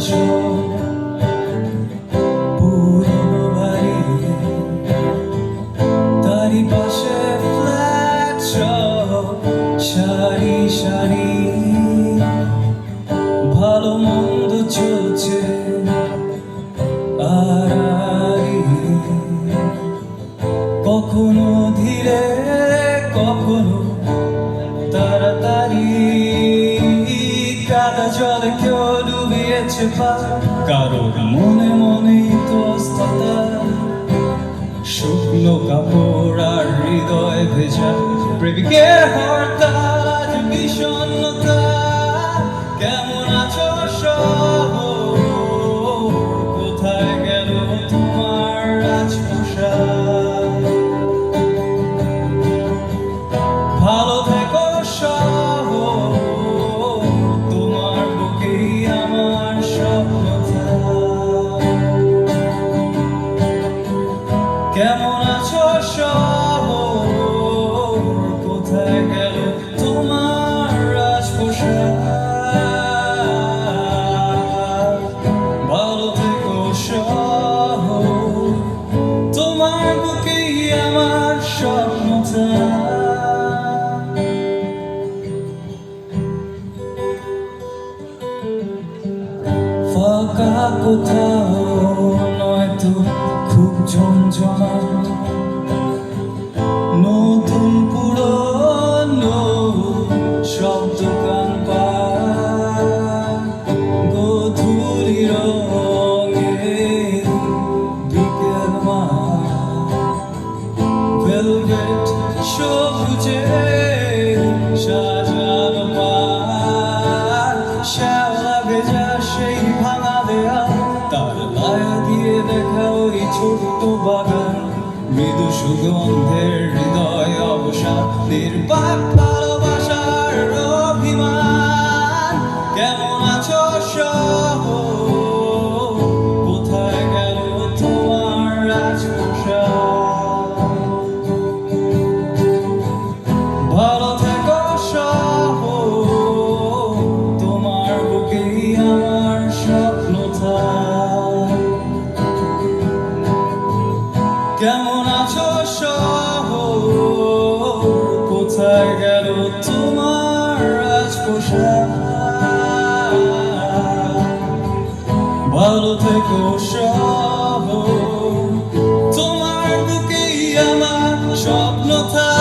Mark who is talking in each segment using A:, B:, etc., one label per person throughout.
A: আসন পুরনো বাড়ি, তারই পাশে ফ্ল্যাট সব সারি সারি, ভালো মন্দ চলছে আড়াআড়ি, কখনো ধীরে কখনো তাড়াতাড়ি, কাদা জলে কেউ ডুবিয়েছে পা, কারোর মনে মনে ইতস্ততা, শুকনো কাপড় আর হৃদয় ভেজা, প্রেমিকের হরতাল আজ বিষণ্ণতা। কেমন আছো শহর, কোথায় গেল তোমার রাজপ্রাসাদ? ভালো থেকো শহর, তোমার বুকেই আমার স্বপ্ন থাক। কেমন আছো শহর, কোথায় গেল তোমার রাজপ্রাসাদ? ভালো থেকো শহর, তোমার বুকেই আমার স্বপ্ন থাক। ফাঁকা কোথাও নয়তো খুব জমজমাট, নতুন পুরনো সব দোকানপাট, গোধূলি রঙের বিকেল মাঠ, ভেলভেট সবুজে সাজানো পাড়, শ্যাওলা ভেজা সেই ভাঙা দেয়াল, তার লায়া দিয়ে দেখা ওই ছোট্ট বাগান, মৃদু সুগন্ধের হৃদয় অবসাদ, নির্বাক ভালোবাসার অভিমান। কেমন আছো শহর, কোথায় গেল তোমার রাজপ্রাসাদ? ভালো থেকো শহর, তোমার বুকেই আমার স্বপ্ন থাক। কেমন আছো শহর, কোথায় গেল তোমার রাজপ্রাসাদ? ভালো থেকো শহর, তোমার বুকেই আমার স্বপ্ন থাক।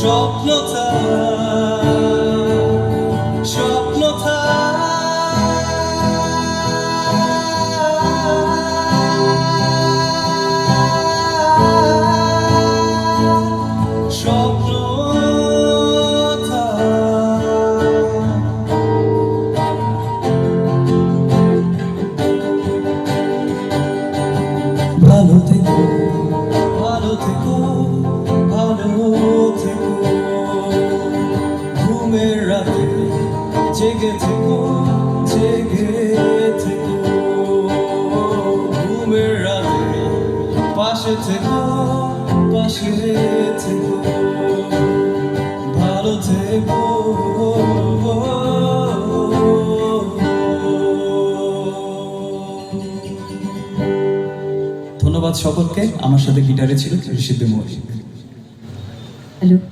A: স্বপ্ন থাক, স্বপ্ন থাক, স্বপ্ন থাক। ভালো থেকো, ভালো থেকো, ভালো থেকো, ঘুমের রাতে জেগে থেকো, জেগে থেকো, ঘুমের রাতে পাশে থেকো, পাশে থেকো, ভালো থেকো। ধন্যবাদ সকলকে। আমার সাথে গিটারে ছিল ঋষিতে মৌলিক।
B: হ্যালো।